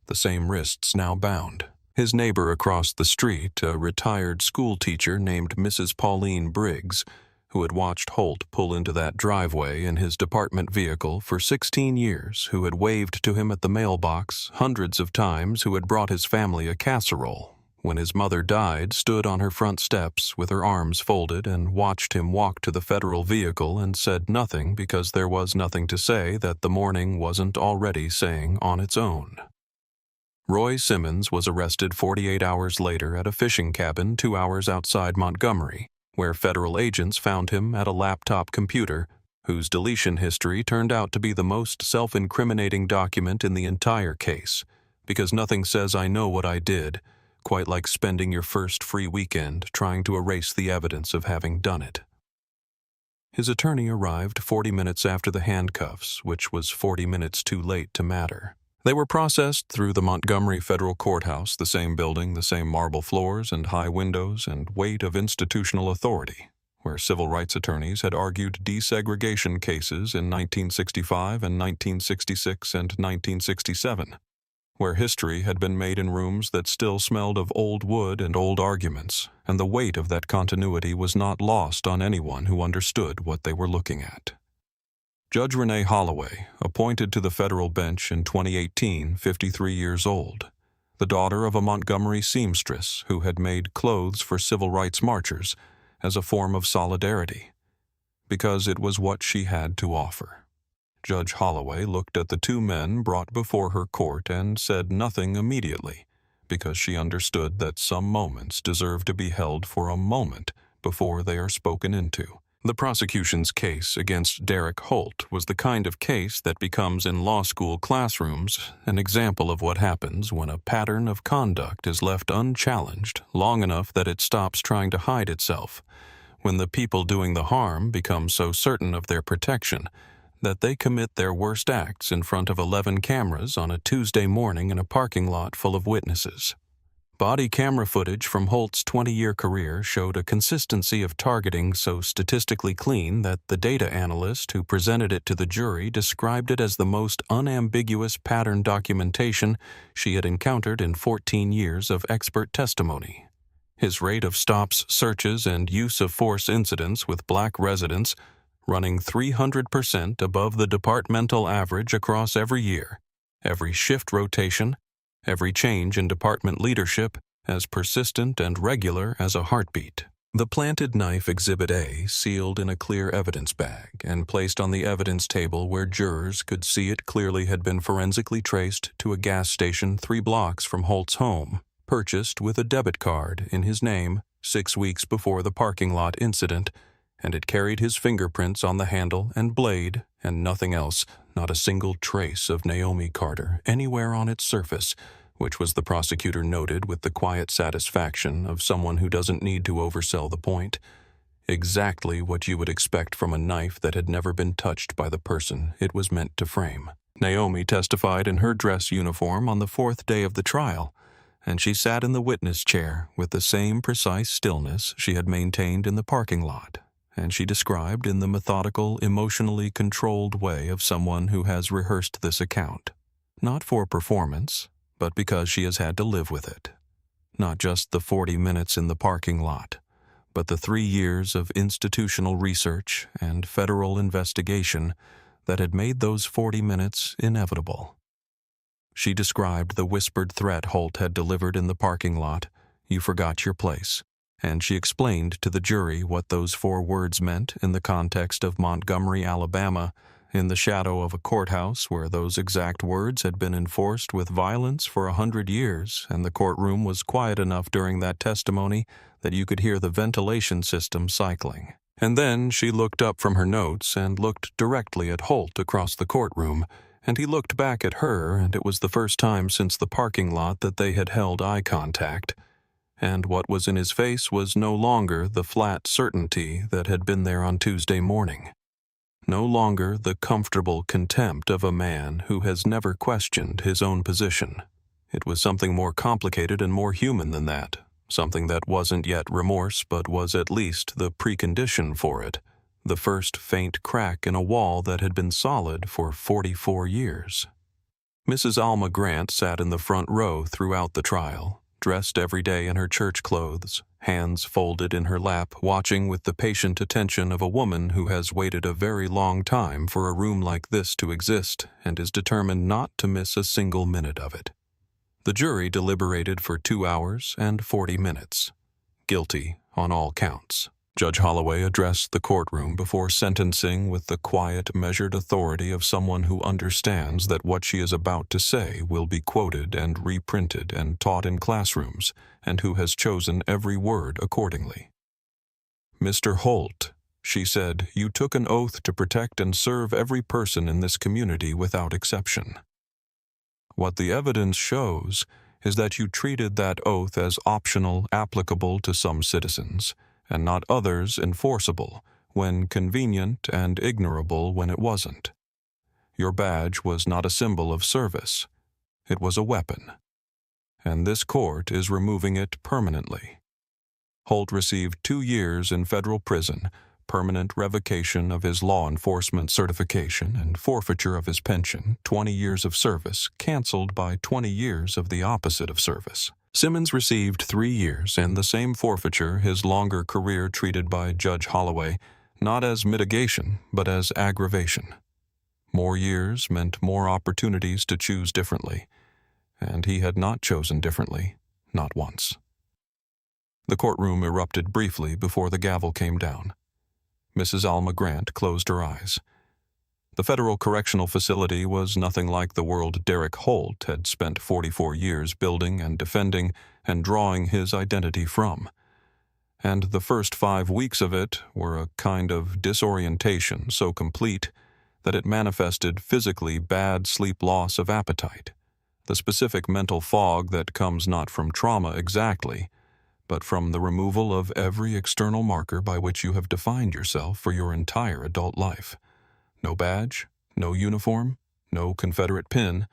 The same wrists now bound. His neighbor across the street, a retired school teacher named Mrs. Pauline Briggs, who had watched Holt pull into that driveway in his department vehicle for 16 years, who had waved to him at the mailbox hundreds of times, who had brought his family a casserole. When his mother died, stood on her front steps with her arms folded and watched him walk to the federal vehicle and said nothing because there was nothing to say that the morning wasn't already saying on its own. Roy Simmons was arrested 48 hours later at a fishing cabin 2 hours outside Montgomery, where federal agents found him at a laptop computer whose deletion history turned out to be the most self-incriminating document in the entire case, because nothing says "I know what I did" quite like spending your first free weekend trying to erase the evidence of having done it. His attorney arrived 40 minutes after the handcuffs, which was 40 minutes too late to matter. They were processed through the Montgomery Federal Courthouse, the same building, the same marble floors and high windows and weight of institutional authority, where civil rights attorneys had argued desegregation cases in 1965 and 1966 and 1967, where history had been made in rooms that still smelled of old wood and old arguments, and the weight of that continuity was not lost on anyone who understood what they were looking at. Judge Renee Holloway, appointed to the federal bench in 2018, 53 years old, the daughter of a Montgomery seamstress who had made clothes for civil rights marchers as a form of solidarity, because it was what she had to offer. Judge Holloway looked at the 2 men brought before her court and said nothing immediately, because she understood that some moments deserve to be held for a moment before they are spoken into, The prosecution's case against Derek Holt was the kind of case that becomes in law school classrooms an example of what happens when a pattern of conduct is left unchallenged long enough that it stops trying to hide itself, when the people doing the harm become so certain of their protection that they commit their worst acts in front of 11 cameras on a Tuesday morning in a parking lot full of witnesses. Body camera footage from Holt's 20-year career showed a consistency of targeting so statistically clean that the data analyst who presented it to the jury described it as the most unambiguous pattern documentation she had encountered in 14 years of expert testimony. His rate of stops, searches, and use of force incidents with black residents running 300% above the departmental average across every year, every shift rotation, every change in department leadership as persistent and regular as a heartbeat. The planted knife Exhibit A, sealed in a clear evidence bag and placed on the evidence table where jurors could see it clearly had been forensically traced to a gas station 3 blocks from Holt's home, purchased with a debit card in his name 6 weeks before the parking lot incident, and it carried his fingerprints on the handle and blade and nothing else, not a single trace of Naomi Carter anywhere on its surface, which was, the prosecutor noted with the quiet satisfaction of someone who doesn't need to oversell the point. Exactly what you would expect from a knife that had never been touched by the person it was meant to frame. Naomi testified in her dress uniform on the 4th day of the trial, and she sat in the witness chair with the same precise stillness she had maintained in the parking lot, and she described in the methodical, emotionally controlled way of someone who has rehearsed this account, not for performance, but because she has had to live with it. Not just the 40 minutes in the parking lot, but the 3 years of institutional research and federal investigation that had made those 40 minutes inevitable. She described the whispered threat Holt had delivered in the parking lot, "You forgot your place," and she explained to the jury what those 4 words meant in the context of Montgomery, Alabama, in the shadow of a courthouse where those exact words had been enforced with violence for 100 years, and the courtroom was quiet enough during that testimony that you could hear the ventilation system cycling. And then she looked up from her notes and looked directly at Holt across the courtroom, and he looked back at her, and it was the first time since the parking lot that they had held eye contact. And what was in his face was no longer the flat certainty that had been there on Tuesday morning. No longer the comfortable contempt of a man who has never questioned his own position. It was something more complicated and more human than that, something that wasn't yet remorse but was at least the precondition for it, the first faint crack in a wall that had been solid for 44 years. Mrs. Alma Grant sat in the front row throughout the trial, dressed every day in her church clothes, hands folded in her lap, watching with the patient attention of a woman who has waited a very long time for a room like this to exist and is determined not to miss a single minute of it. The jury deliberated for 2 hours and 40 minutes. Guilty on all counts. Judge Holloway addressed the courtroom before sentencing with the quiet, measured authority of someone who understands that what she is about to say will be quoted and reprinted and taught in classrooms, and who has chosen every word accordingly. "Mr. Holt," she said, "you took an oath to protect and serve every person in this community without exception. What the evidence shows is that you treated that oath as optional, applicable to some citizens, and not others enforceable, when convenient, and ignorable when it wasn't. Your badge was not a symbol of service. It was a weapon. And this court is removing it permanently." Holt received 2 years in federal prison, permanent revocation of his law enforcement certification, and forfeiture of his pension, 20 years of service, canceled by 20 years of the opposite of service. Simmons received 3 years and the same forfeiture, his longer career treated by Judge Holloway not as mitigation but as aggravation. More years meant more opportunities to choose differently, and he had not chosen differently, not once. The courtroom erupted briefly before the gavel came down. Mrs. Alma Grant closed her eyes. The federal correctional facility was nothing like the world Derek Holt had spent 44 years building and defending and drawing his identity from. and the first 5 weeks of it were a kind of disorientation so complete that it manifested physically bad sleep, loss of appetite, the specific mental fog that comes not from trauma exactly, but from the removal of every external marker by which you have defined yourself for your entire adult life. No badge, no uniform, no Confederate pin,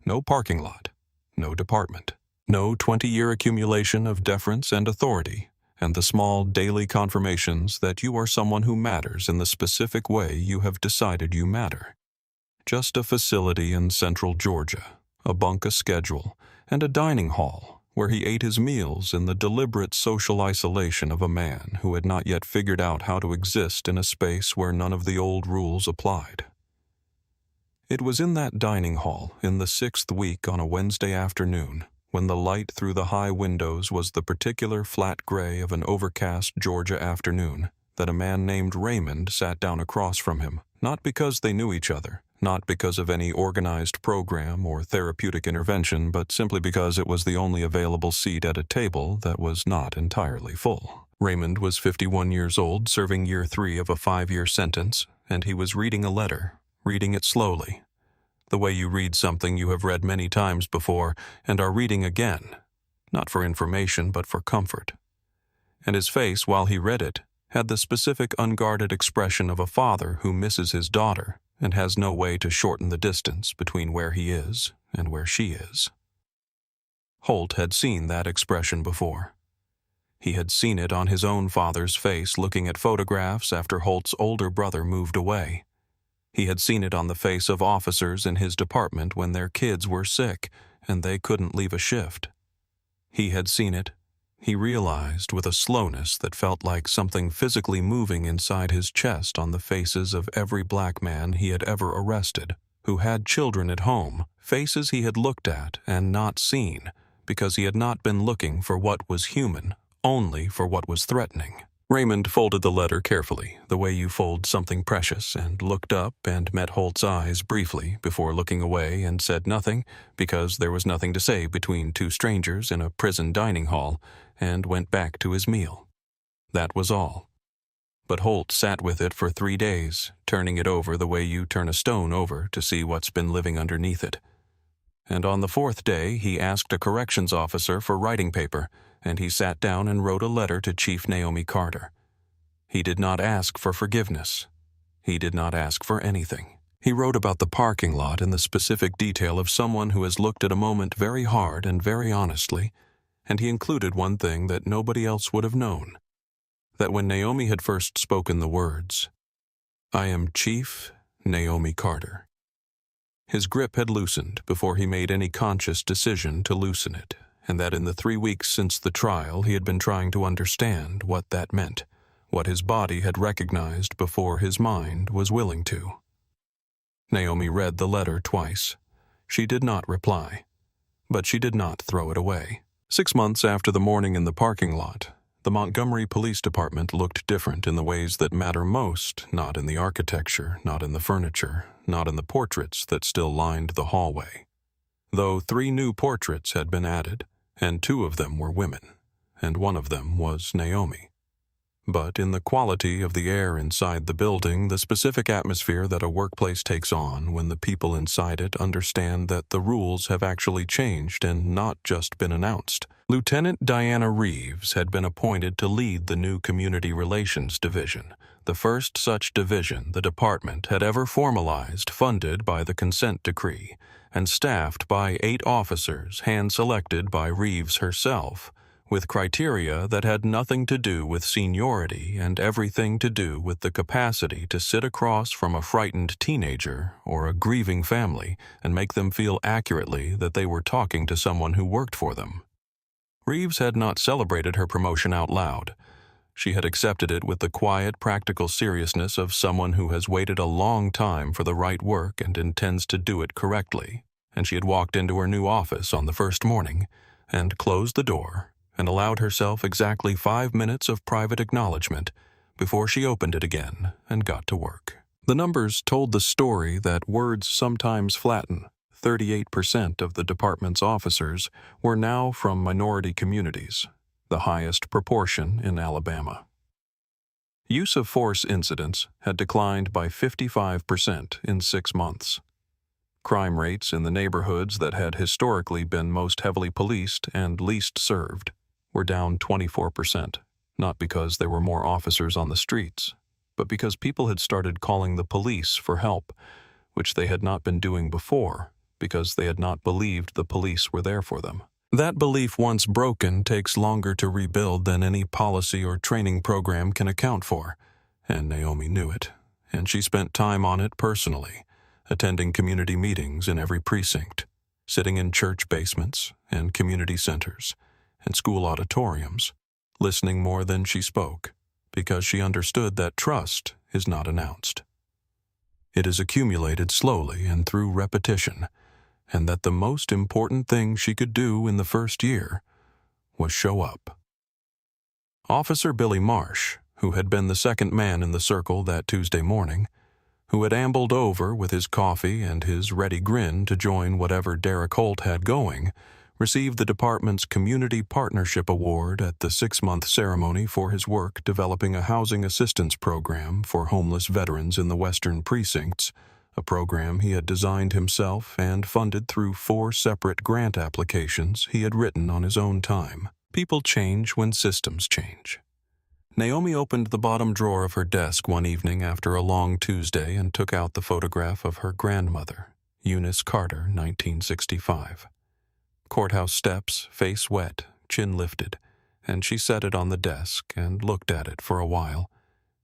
no parking lot, no department, no 20-year accumulation of deference and authority, and the small daily confirmations that you are someone who matters in the specific way you have decided you matter. Just a facility in central Georgia, a bunk, a schedule, and a dining hall where he ate his meals in the deliberate social isolation of a man who had not yet figured out how to exist in a space where none of the old rules applied. It was in that dining hall, in the 6th week on a Wednesday afternoon, when the light through the high windows was the particular flat gray of an overcast Georgia afternoon, that a man named Raymond sat down across from him, not because they knew each other, not because of any organized program or therapeutic intervention, but simply because it was the only available seat at a table that was not entirely full. Raymond was 51 years old, serving year 3 of a 5-year sentence, and he was reading a letter, reading it slowly, the way you read something you have read many times before and are reading again, not for information but for comfort. And his face, while he read it, had the specific unguarded expression of a father who misses his daughter and has no way to shorten the distance between where he is and where she is. Holt had seen that expression before. He had seen it on his own father's face looking at photographs after Holt's older brother moved away. He had seen it on the face of officers in his department when their kids were sick and they couldn't leave a shift. He had seen it, he realized with a slowness that felt like something physically moving inside his chest, on the faces of every black man he had ever arrested, who had children at home, faces he had looked at and not seen, because he had not been looking for what was human, only for what was threatening. Raymond folded the letter carefully, the way you fold something precious, and looked up and met Holt's eyes briefly before looking away and said nothing, because there was nothing to say between two strangers in a prison dining hall, and went back to his meal. That was all. But Holt sat with it for 3 days, turning it over the way you turn a stone over to see what's been living underneath it. And on the 4th day, he asked a corrections officer for writing paper, and he sat down and wrote a letter to Chief Naomi Carter. He did not ask for forgiveness. He did not ask for anything. He wrote about the parking lot in the specific detail of someone who has looked at a moment very hard and very honestly, and he included one thing that nobody else would have known, that when Naomi had first spoken the words, "I am Chief Naomi Carter," his grip had loosened before he made any conscious decision to loosen it, and that in the 3 weeks since the trial he had been trying to understand what that meant, what his body had recognized before his mind was willing to. Naomi read the letter twice. She did not reply, but she did not throw it away. 6 months after the morning in the parking lot, the Montgomery Police Department looked different in the ways that matter most, not in the architecture, not in the furniture, not in the portraits that still lined the hallway. Though 3 new portraits had been added, and 2 of them were women, and one of them was Naomi. But in the quality of the air inside the building, the specific atmosphere that a workplace takes on when the people inside it understand that the rules have actually changed and not just been announced. Lieutenant Diana Reeves had been appointed to lead the new Community Relations Division, the first such division the department had ever formalized, funded by the consent decree, and staffed by 8 officers hand-selected by Reeves herself, with criteria that had nothing to do with seniority and everything to do with the capacity to sit across from a frightened teenager or a grieving family and make them feel accurately that they were talking to someone who worked for them. Reeves had not celebrated her promotion out loud. She had accepted it with the quiet, practical seriousness of someone who has waited a long time for the right work and intends to do it correctly, and she had walked into her new office on the first morning and closed the door and allowed herself exactly 5 minutes of private acknowledgement before she opened it again and got to work. The numbers told the story that words sometimes flatten. 38% of the department's officers were now from minority communities, the highest proportion in Alabama. Use of force incidents had declined by 55% in 6 months. Crime rates in the neighborhoods that had historically been most heavily policed and least served were down 24%, not because there were more officers on the streets, but because people had started calling the police for help, which they had not been doing before because they had not believed the police were there for them. That belief, once broken, takes longer to rebuild than any policy or training program can account for, and Naomi knew it, and she spent time on it personally, attending community meetings in every precinct, sitting in church basements and community centers and school auditoriums, listening more than she spoke, because she understood that trust is not announced. It is accumulated slowly and through repetition, and that the most important thing she could do in the first year was show up. Officer Billy Marsh, who had been the second man in the circle that Tuesday morning, who had ambled over with his coffee and his ready grin to join whatever Derek Holt had going, received the department's Community Partnership Award at the 6-month ceremony for his work developing a housing assistance program for homeless veterans in the western precincts, a program he had designed himself and funded through 4 separate grant applications he had written on his own time. People change when systems change. Naomi opened the bottom drawer of her desk one evening after a long Tuesday and took out the photograph of her grandmother, Eunice Carter, 1965. Courthouse steps, face wet, chin lifted, and she set it on the desk and looked at it for a while,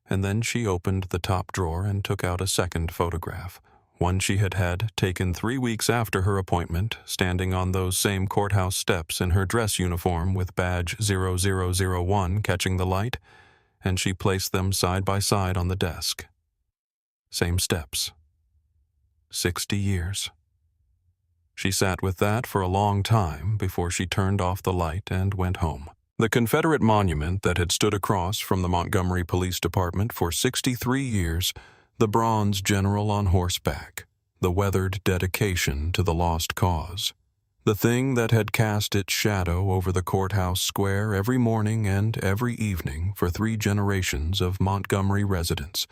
and then she opened the top drawer and took out a second photograph, one she had had taken 3 weeks after her appointment, standing on those same courthouse steps in her dress uniform with badge 0001 catching the light, and she placed them side by side on the desk. Same steps. 60 years. She sat with that for a long time before she turned off the light and went home. The Confederate monument that had stood across from the Montgomery Police Department for 63 years, the bronze general on horseback, the weathered dedication to the lost cause, the thing that had cast its shadow over the courthouse square every morning and every evening for 3 generations of Montgomery residents,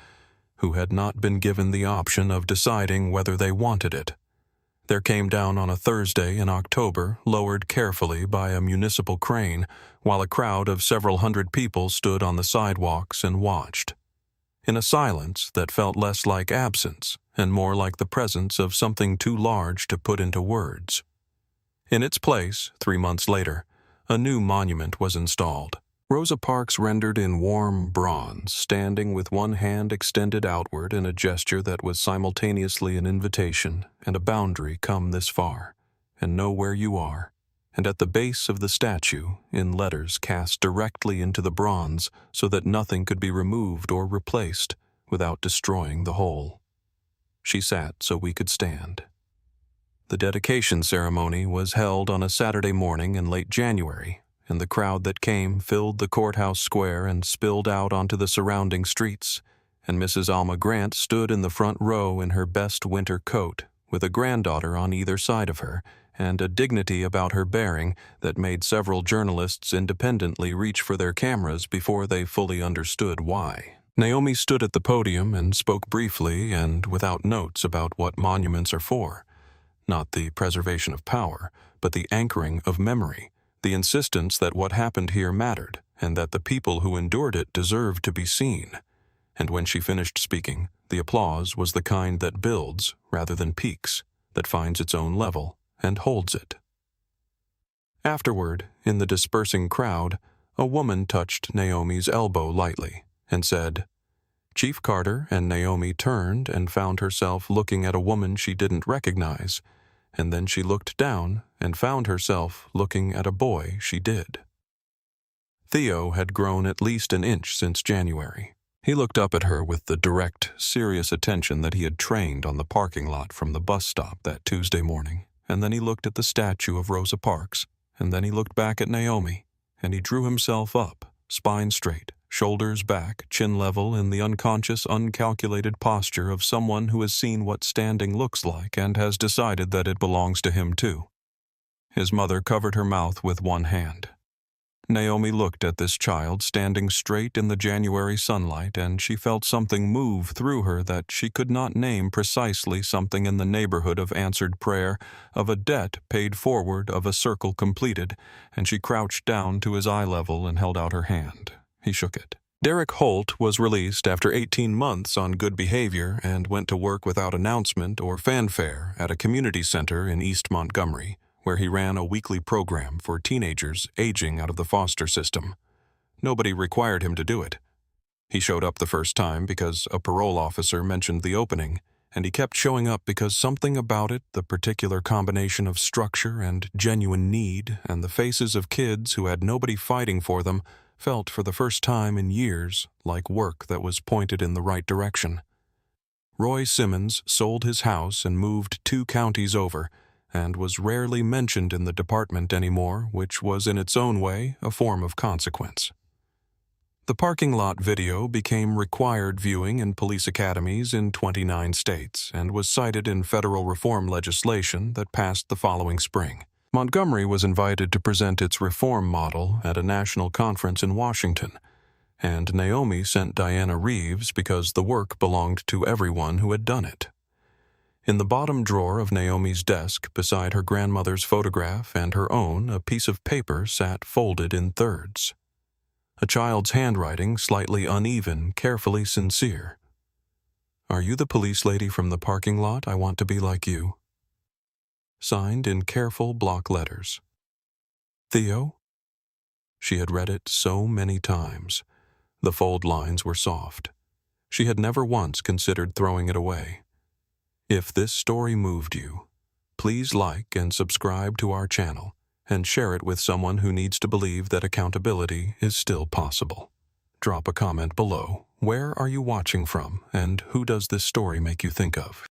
who had not been given the option of deciding whether they wanted it. There came down on a Thursday in October, lowered carefully by a municipal crane, while a crowd of several hundred people stood on the sidewalks and watched, in a silence that felt less like absence and more like the presence of something too large to put into words. In its place, 3 months later, a new monument was installed. Rosa Parks rendered in warm bronze, standing with one hand extended outward in a gesture that was simultaneously an invitation and a boundary come this far, and know where you are, and at the base of the statue, in letters cast directly into the bronze so that nothing could be removed or replaced without destroying the whole. She sat so we could stand. The dedication ceremony was held on a Saturday morning in late January, and the crowd that came filled the courthouse square and spilled out onto the surrounding streets, and Mrs. Alma Grant stood in the front row in her best winter coat, with a granddaughter on either side of her, and a dignity about her bearing that made several journalists independently reach for their cameras before they fully understood why. Naomi stood at the podium and spoke briefly and without notes about what monuments are for. Not the preservation of power, but the anchoring of memory, the insistence that what happened here mattered, and that the people who endured it deserved to be seen. And when she finished speaking, the applause was the kind that builds rather than peaks, that finds its own level and holds it. Afterward, in the dispersing crowd, a woman touched Naomi's elbow lightly and said, Chief Carter, and Naomi turned and found herself looking at a woman she didn't recognize, and then she looked down and found herself looking at a boy she did. Theo had grown at least an inch since January. He looked up at her with the direct, serious attention that he had trained on the parking lot from the bus stop that Tuesday morning, and then he looked at the statue of Rosa Parks, and then he looked back at Naomi, and he drew himself up, spine straight, shoulders back, chin level, in the unconscious, uncalculated posture of someone who has seen what standing looks like and has decided that it belongs to him too. His mother covered her mouth with one hand. Naomi looked at this child standing straight in the January sunlight, and she felt something move through her that she could not name precisely, something in the neighborhood of answered prayer, of a debt paid forward, of a circle completed, and she crouched down to his eye level and held out her hand. He shook it. Derek Holt was released after 18 months on good behavior and went to work without announcement or fanfare at a community center in East Montgomery, where he ran a weekly program for teenagers aging out of the foster system. Nobody required him to do it. He showed up the first time because a parole officer mentioned the opening, and he kept showing up because something about it, the particular combination of structure and genuine need, and the faces of kids who had nobody fighting for them, felt for the first time in years like work that was pointed in the right direction. Roy Simmons sold his house and moved 2 counties over, and was rarely mentioned in the department anymore, which was in its own way a form of consequence. The parking lot video became required viewing in police academies in 29 states and was cited in federal reform legislation that passed the following spring. Montgomery was invited to present its reform model at a national conference in Washington, and Naomi sent Diana Reeves because the work belonged to everyone who had done it. In the bottom drawer of Naomi's desk, beside her grandmother's photograph and her own, a piece of paper sat folded in thirds. A child's handwriting, slightly uneven, carefully sincere. "Are you the police lady from the parking lot? I want to be like you." Signed in careful block letters. Theo? She had read it so many times. The fold lines were soft. She had never once considered throwing it away. If this story moved you, please like and subscribe to our channel and share it with someone who needs to believe that accountability is still possible. Drop a comment below. Where are you watching from, and who does this story make you think of?